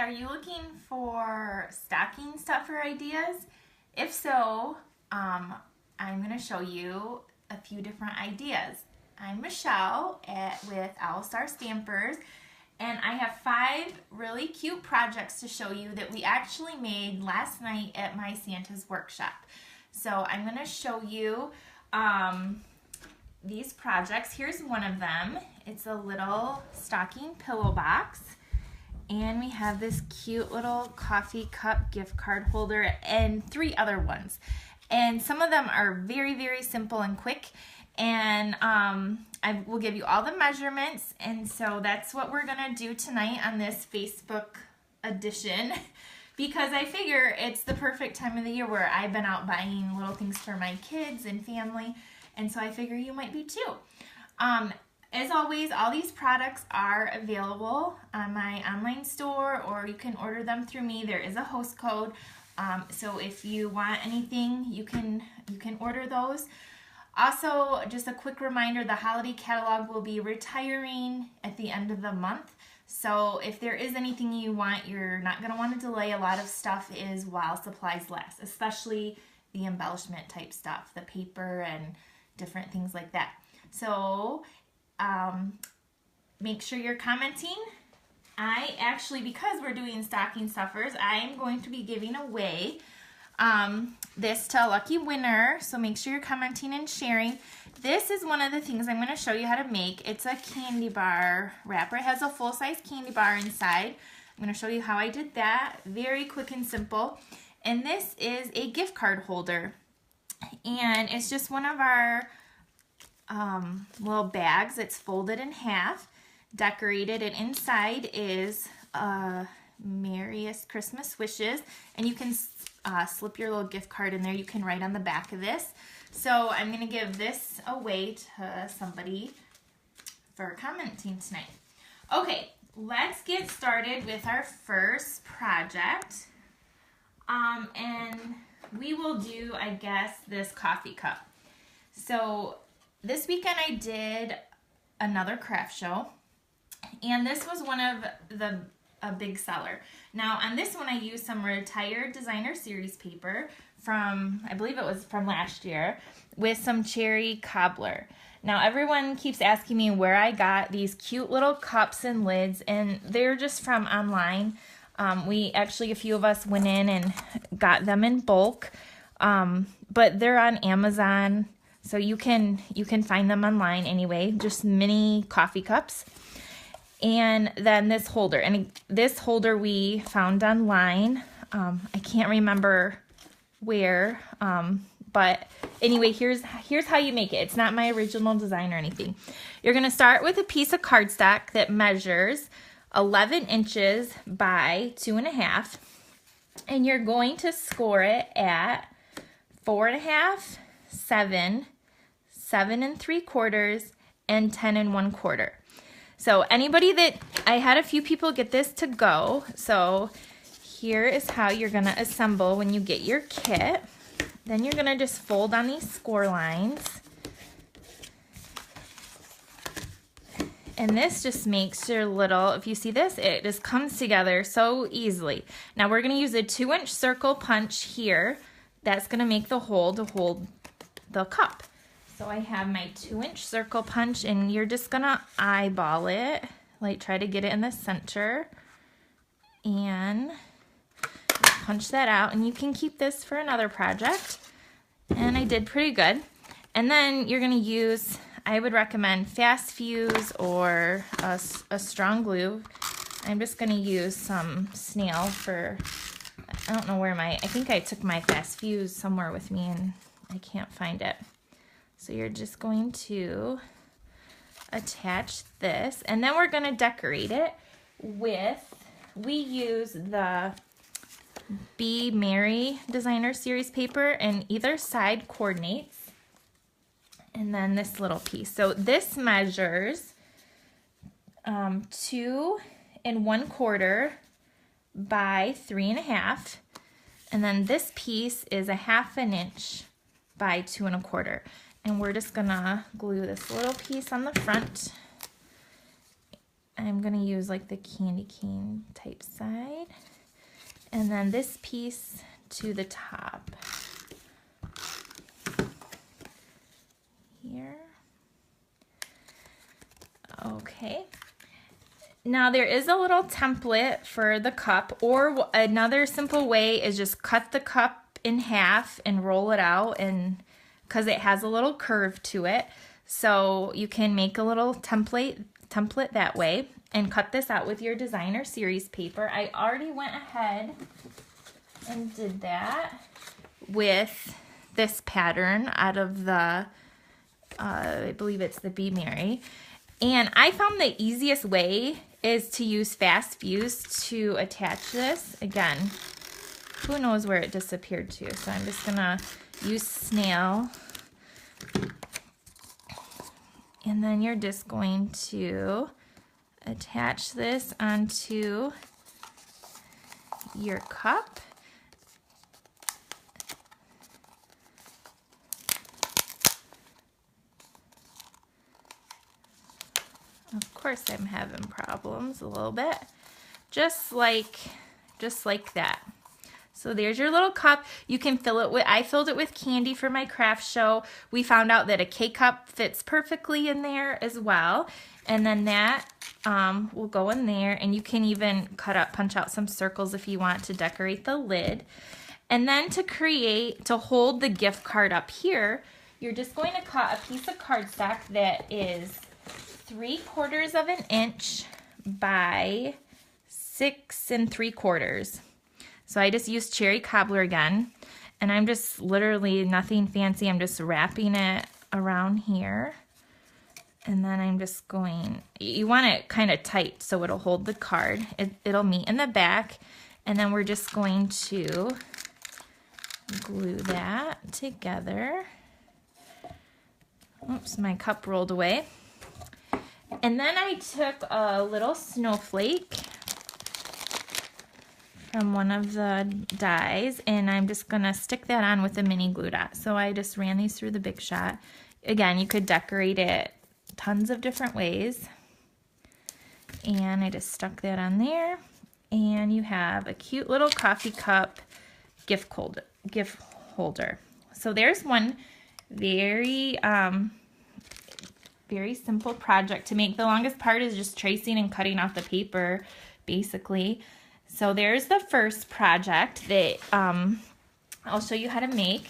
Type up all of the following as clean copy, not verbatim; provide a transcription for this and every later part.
are you looking for stocking stuffer ideas? If so, I'm going to show you a few different ideas. I'm Michelle with Owl Star Stampers, and I have 5 really cute projects to show you that we actually made last night at my Santa's workshop. So I'm going to show you these projects. Here's one of them. It's a little stocking pillow box. And we have this cute little coffee cup gift card holder and 3 other ones. And some of them are very, very simple and quick. And I will give you all the measurements. And so that's what we're going to do tonight on this Facebook edition. Because I figure it's the perfect time of the year where I've been out buying little things for my kids and family. And so I figure you might be too. As always, all these products are available on my online store, or you can order them through me. There is a host code, so if you want anything, you can order those. Also, just a quick reminder, the holiday catalog will be retiring at the end of the month. So if there is anything you want, you're not going to want to delay. A lot of stuff is while supplies last, especially the embellishment type stuff, the paper and different things like that. So make sure you're commenting. I actually, because we're doing stocking stuffers, I'm going to be giving away this to a lucky winner. So make sure you're commenting and sharing. This is one of the things I'm going to show you how to make. It's a candy bar wrapper. It has a full-size candy bar inside. I'm going to show you how I did that. Very quick and simple. And this is a gift card holder. And it's just one of our little bags. It's folded in half, decorated, and inside is merriest Christmas wishes, and you can slip your little gift card in there. You can write on the back of this. So I'm going to give this away to somebody for commenting tonight. Okay, let's get started with our first project, and we will do, I guess, this coffee cup. So this weekend I did another craft show, and this was one of a big seller. Now on this one I used some retired designer series paper from, I believe it was from last year, with some cherry cobbler. Now everyone keeps asking me where I got these cute little cups and lids, and they're just from online. We actually, a few of us went in and got them in bulk, but they're on Amazon. So you can find them online anyway, just mini coffee cups. And then this holder, and this holder we found online. I can't remember where, but anyway, here's how you make it. It's not my original design or anything. You're going to start with a piece of cardstock that measures 11 inches by 2.5, and you're going to score it at 4.5, 7, 7 3/4, and 10 1/4. So anybody that, I had a few people get this to go. So here is how you're going to assemble when you get your kit. Then you're going to just fold on these score lines. And this just makes your little, if you see this, it just comes together so easily. Now we're going to use a 2-inch circle punch here. That's going to make the hole to hold the cup. So I have my 2-inch circle punch, and you're just going to eyeball it, like try to get it in the center, and punch that out. And you can keep this for another project, and I did pretty good. And then you're going to use, I would recommend fast fuse or a strong glue. I'm just going to use some snail for, I don't know where I think I took my fast fuse somewhere with me and I can't find it. So you're just going to attach this, and then we're going to decorate it with, we use the Be Merry designer series paper, and either side coordinates, and then this little piece. So this measures 2 1/4 by 3.5, and then this piece is 1/2 inch by 2 1/4. And we're just gonna glue this little piece on the front I'm going to use like the candy cane type side. And then this piece to the top. Here. Okay. Now there is a little template for the cup, or another simple way is just cut the cup in half and roll it out, and because it has a little curve to it. So you can make a little template that way and cut this out with your designer series paper. I already went ahead and did that with this pattern out of the, I believe it's the Be Merry. And I found the easiest way is to use fast fuse to attach this. Again, who knows where it disappeared to, so I'm just gonna use snail. And then you're just going to attach this onto your cup. Of course I'm having problems a little bit. Just like that. So there's your little cup. You can fill it with, I filled it with candy for my craft show. We found out that a K-cup fits perfectly in there as well. And then that will go in there, and you can even punch out some circles if you want to decorate the lid. And then to hold the gift card up here, you're just going to cut a piece of cardstock that is 3/4 of an inch by 6 3/4. So I just used cherry cobbler again, and I'm just literally nothing fancy. I'm just wrapping it around here, and then I'm just going, you want it kind of tight so it'll hold the card. It'll meet in the back, and then we're just going to glue that together. Oops, my cup rolled away. And then I took a little snowflake from one of the dies, and I'm just gonna stick that on with a mini glue dot. So I just ran these through the Big Shot. Again, you could decorate it tons of different ways. And I just stuck that on there. And you have a cute little coffee cup gift holder. So there's one very simple project to make. The longest part is just tracing and cutting off the paper, basically. So there's the first project that I'll show you how to make.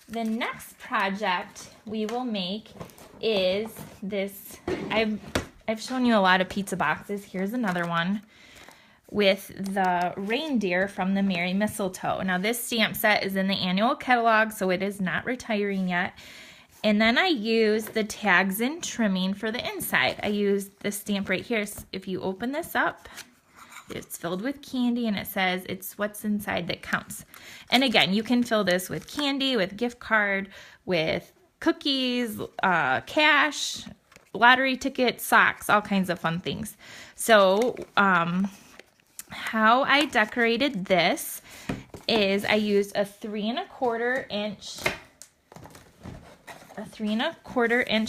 The next project we will make is this. I've shown you a lot of pizza boxes. Here's another one with the reindeer from the Merry Mistletoe. Now this stamp set is in the annual catalog, so it is not retiring yet. And then I use the tags and trimming for the inside. I use this stamp right here. So if you open this up, it's filled with candy, and it says it's what's inside that counts. And again, you can fill this with candy, with gift card, with cookies, cash, lottery tickets, socks, all kinds of fun things. So how I decorated this is I used a 3¼ inch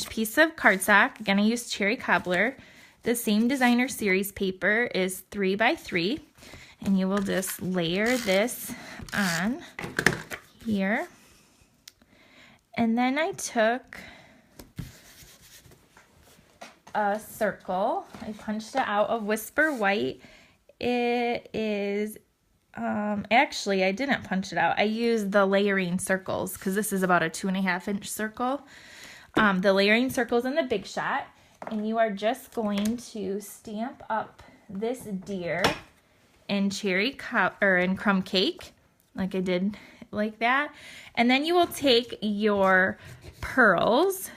piece of cardstock. Again, I used cherry cobbler. The same designer series paper is 3x3, and you will just layer this on here. And then I took a circle. I punched it out of Whisper White. It is, actually I didn't punch it out. I used the layering circles because this is about a 2½ inch circle. The layering circles in the Big Shot. And you are just going to stamp up this deer in in crumb cake, like I did like that. And then you will take your pearls,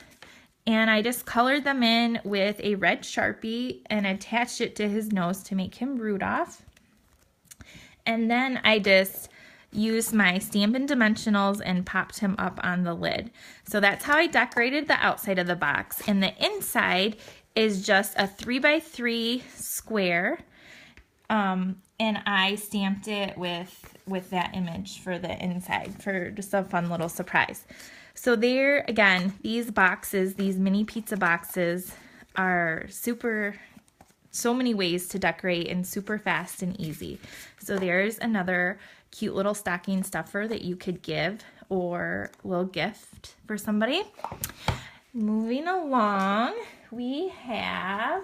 and I just colored them in with a red Sharpie and attached it to his nose to make him Rudolph. And then I just used my Stampin' Dimensionals and popped him up on the lid. So that's how I decorated the outside of the box. And the inside is just a 3x3 square. And I stamped it with that image for the inside for just a fun little surprise. So there, again, these boxes, these mini pizza boxes are super so many ways to decorate and super fast and easy. So there's another cute little stocking stuffer that you could give or little gift for somebody. Moving along, we have,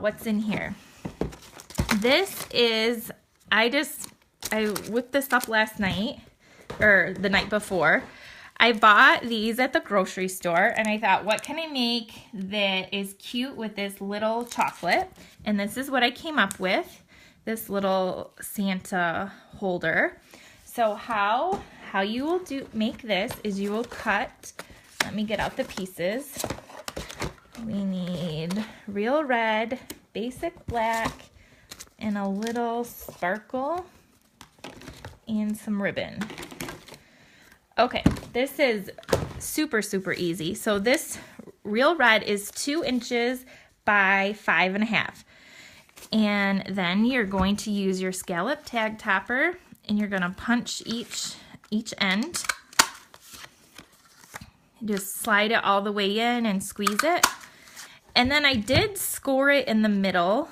what's in here? This is, I whipped this up last night, or the night before. I bought these at the grocery store, and I thought, what can I make that is cute with this little chocolate? And this is what I came up with, this little Santa holder. So how you will make this is you will cut, let me get out the pieces. We need real red, basic black, and a little sparkle, and some ribbon. Okay, this is super, super easy. So this real red is 2 inches by 5.5. And then you're going to use your scallop tag topper, and you're gonna punch each end. Just slide it all the way in and squeeze it. And then I did score it in the middle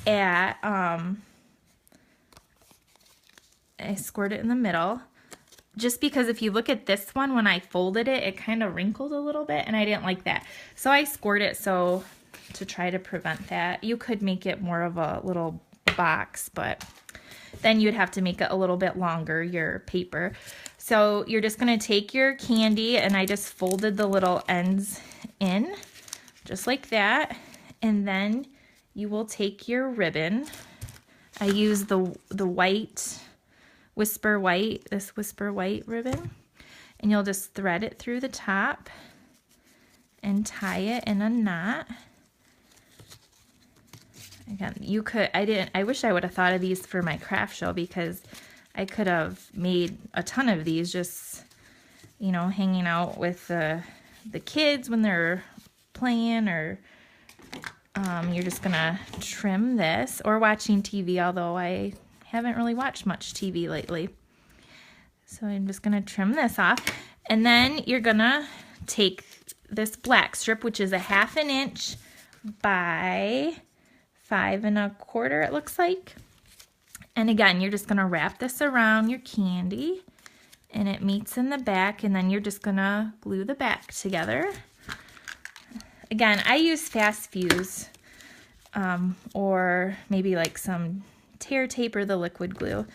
at, I scored it in the middle. Just because if you look at this one, when I folded it, it kind of wrinkled a little bit, and I didn't like that. So I scored it so to try to prevent that. You could make it more of a little box, but then you'd have to make it a little bit longer, your paper. So you're just going to take your candy, and I just folded the little ends in, just like that. And then you will take your ribbon. I use the white, Whisper White, this Whisper White ribbon, and you'll just thread it through the top and tie it in a knot. Again, you could, I wish I would have thought of these for my craft show, because I could have made a ton of these just, you know, hanging out with the kids when they're playing, or you're just gonna trim this, or watching TV, although I haven't really watched much TV lately. So I'm just gonna trim this off, and then you're gonna take this black strip, which is a 1/2 inch by 5 1/4, it looks like. And again, you're just gonna wrap this around your candy, and it meets in the back, and then you're just gonna glue the back together. Again, I use fast fuse, or maybe like some tear tape or the liquid glue.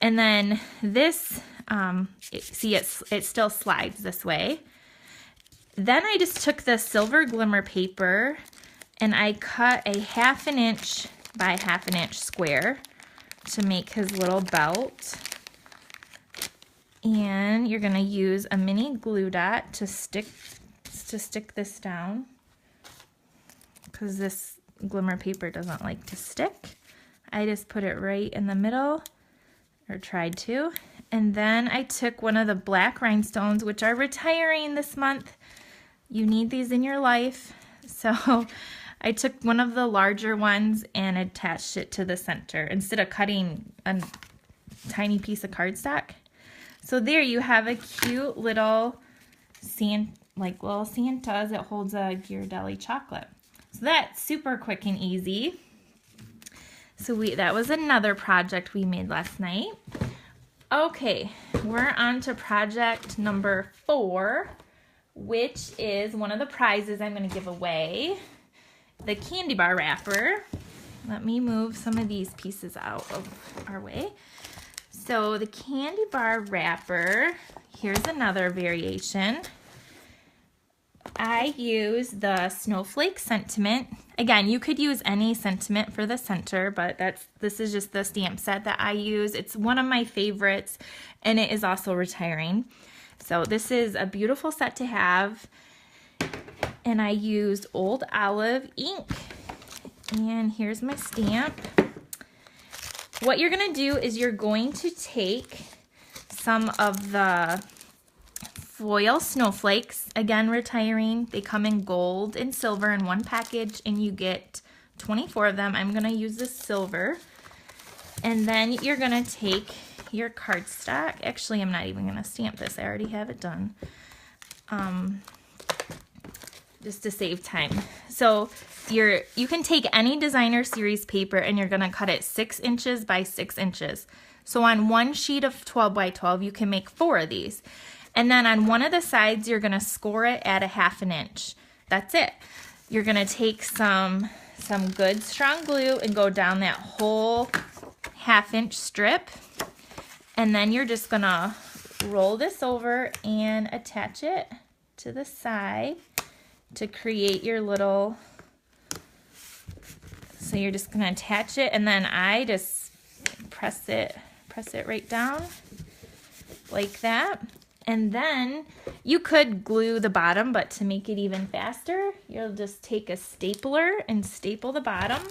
And then this, see, it still slides this way. Then I just took the silver glimmer paper, and I cut a 1/2 inch by 1/2 inch square to make his little belt. And you're gonna use a mini glue dot to stick this down, because this glimmer paper doesn't like to stick. I just put it right in the middle, or tried to. And then I took one of the black rhinestones, which are retiring this month. You need these in your life. So I took one of the larger ones and attached it to the center instead of cutting a tiny piece of cardstock. So there you have a cute little little Santas. It holds a Ghirardelli chocolate. So that's super quick and easy. So that was another project we made last night. Okay, we're on to project number 4, which is one of the prizes I'm going to give away, the candy bar wrapper. Let me move some of these pieces out of our way. So the candy bar wrapper, here's another variation. I use the Snowflake Sentiment. Again, you could use any sentiment for the center, but this is just the stamp set that I use. It's one of my favorites, and it is also retiring. So this is a beautiful set to have, and I used Old Olive ink. And here's my stamp. What you're gonna do is you're going to take some of the foil snowflakes, again retiring. They come in gold and silver in one package, and you get 24 of them. I'm gonna use this silver. And then you're gonna take your cardstock. Actually, I'm not even gonna stamp this. I already have it done. just to save time. So you can take any designer series paper and you're gonna cut it 6 inches by 6 inches. So on one sheet of 12 by 12, you can make 4 of these. And then on one of the sides, you're gonna score it at a 1/2 inch. That's it. You're gonna take some good strong glue and go down that whole 1/2 inch strip. And then you're just gonna roll this over and attach it to the side to create your little, so you're just gonna attach it, and then I just press it right down like that. And then you could glue the bottom, but to make it even faster, you'll just take a stapler and staple the bottom.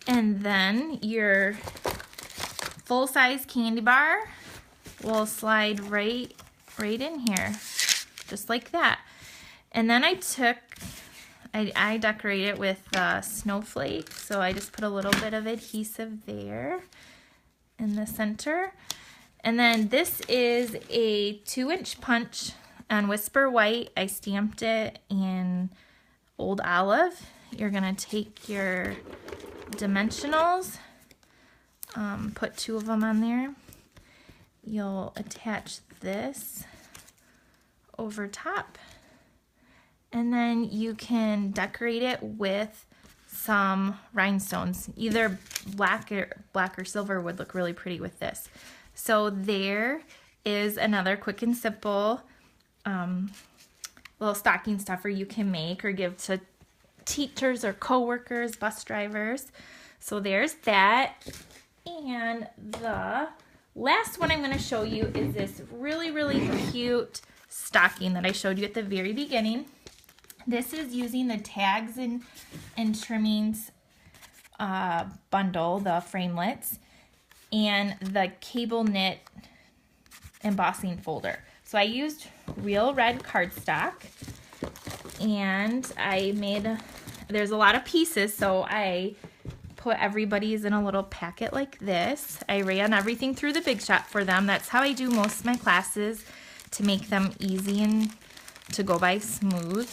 And then your full-size candy bar will slide right in here, just like that. And then I decorate it with snowflake, so I just put a little bit of adhesive there in the center. And then this is a 2-inch punch on Whisper White. I stamped it in Old Olive. You're gonna take your dimensionals, put 2 of them on there. You'll attach this over top, and then you can decorate it with some rhinestones. Either black or silver would look really pretty with this. So there is another quick and simple little stocking stuffer you can make or give to teachers or co-workers, bus drivers. So there's that. And the last one I'm going to show you is this really, really cute stocking that I showed you at the very beginning. This is using the tags and trimmings bundle, the framelits, and the cable knit embossing folder. So I used real red cardstock, and there's a lot of pieces, so I put everybody's in a little packet like this. I ran everything through the Big Shot for them. That's how I do most of my classes, to make them easy and to go by smooth.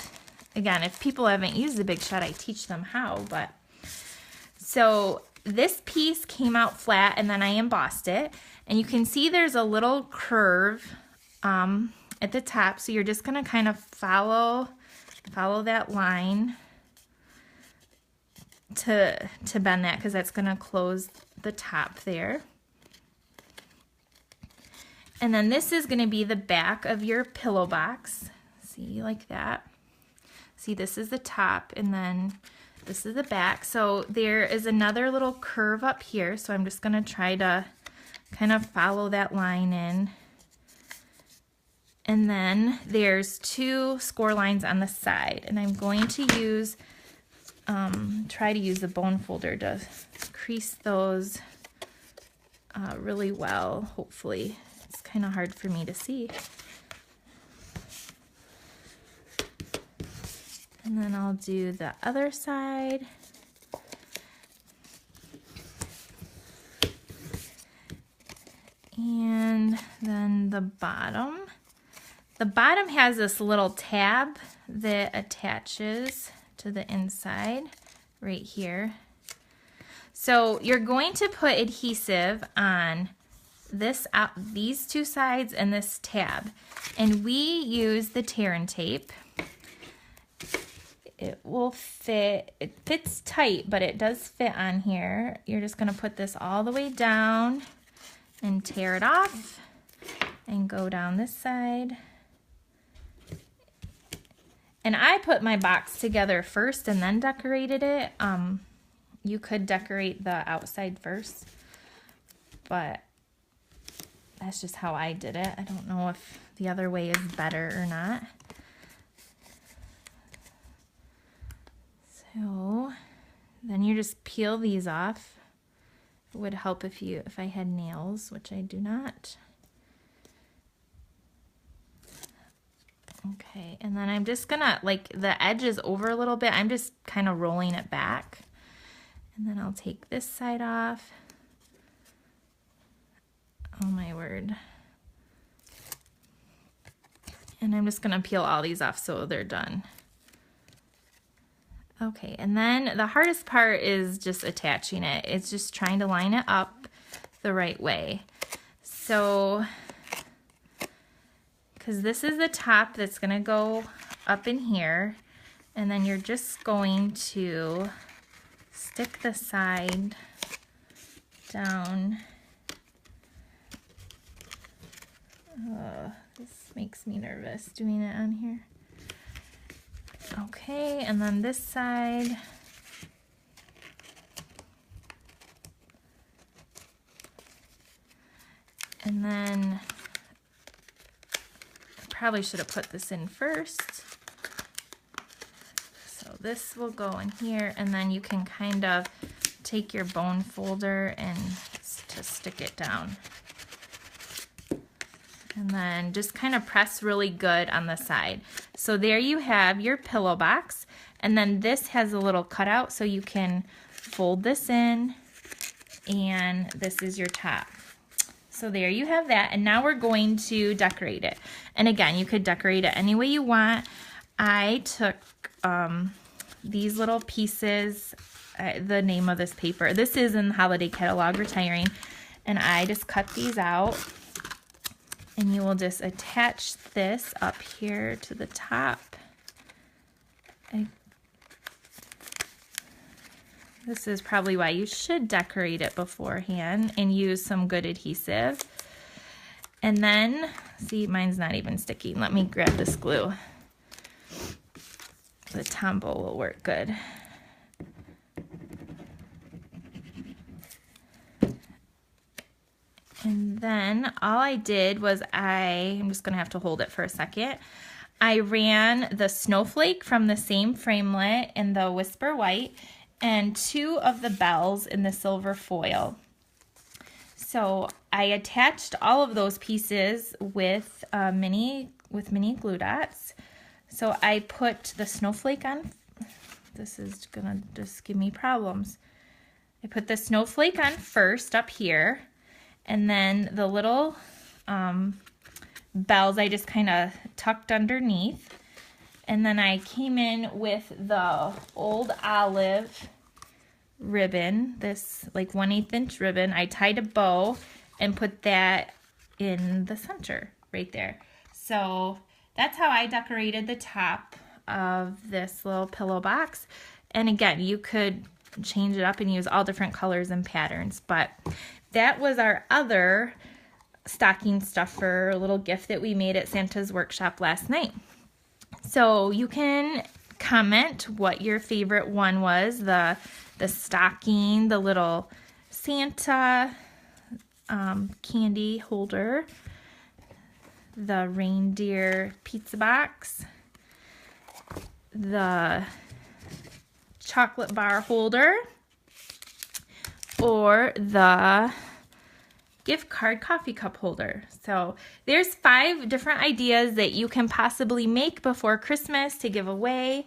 Again, if people haven't used the Big Shot, I teach them how. But so this piece came out flat, and then I embossed it, and you can see there's a little curve at the top. So you're just gonna kind of follow that line to bend that, because that's gonna close the top there. And then this is gonna be the back of your pillow box. See, like that. See, this is the top, and then this is the back. So there is another little curve up here, so I'm just gonna try to kind of follow that line in. And then there's 2 score lines on the side, and I'm going to use, try to use the bone folder to crease those really well, hopefully. It's kind of hard for me to see. And then I'll do the other side. And then the bottom. The bottom has this little tab that attaches to the inside right here. So you're going to put adhesive on these 2 sides and this tab. And we use the tear and tape. It will fit, it fits tight, but it does fit on here. You're just gonna put this all the way down and tear it off and go down this side. And I put my box together first and then decorated it. You could decorate the outside first, but that's just how I did it. I don't know if the other way is better or not. So then you just peel these off. It would help if I had nails, which I do not. Okay, and then I'm just gonna, like, the edge is over a little bit. I'm just kind of rolling it back. And then I'll take this side off. Oh my word. And I'm just gonna peel all these off so they're done. Okay, and then the hardest part is just attaching it. It's just trying to line it up the right way. So, because this is the top that's gonna go up in here, and then you're just going to stick the side down. This makes me nervous doing it on here. Okay, and then this side. And then I probably should have put this in first. So this will go in here, and then you can kind of take your bone folder and just stick it down. And then just kind of press really good on the side. So there you have your pillow box. And then this has a little cutout so you can fold this in, and this is your top. So there you have that. And now we're going to decorate it. And again, you could decorate it any way you want. I took these little pieces, the name of this paper. This is in the Holiday Catalog Retiring. And I just cut these out. And you will just attach this up here to the top. This is probably why you should decorate it beforehand and use some good adhesive. And then, see, mine's not even sticking. Let me grab this glue. The Tombow will work good. And then all I did was I'm just gonna have to hold it for a second. I ran the snowflake from the same framelit in the Whisper White and 2 of the bells in the silver foil. So I attached all of those pieces with mini glue dots. So I put the snowflake on. This is gonna just give me problems. I put the snowflake on first up here. And then the little bells I just kind of tucked underneath. And then I came in with the old olive ribbon, this like 1/8 inch ribbon. I tied a bow and put that in the center right there. So that's how I decorated the top of this little pillow box. And again, you could change it up and use all different colors and patterns, but that was our other stocking stuffer little gift that we made at Santa's workshop last night. So you can comment what your favorite one was, the stocking, the little Santa candy holder, the reindeer pizza box, the chocolate bar holder, or the gift card coffee cup holder. So there's 5 different ideas that you can possibly make before Christmas to give away.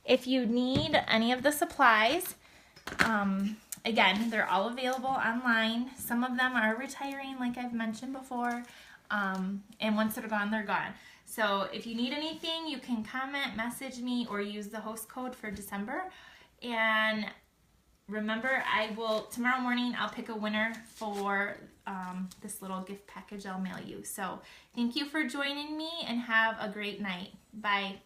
If you need any of the supplies, again, they're all available online. Some of them are retiring, like I've mentioned before, and once they're gone, they're gone. So if you need anything, you can comment, message me, or use the host code for December. And remember, tomorrow morning, I'll pick a winner for this little gift package I'll mail you. So thank you for joining me, and have a great night. Bye.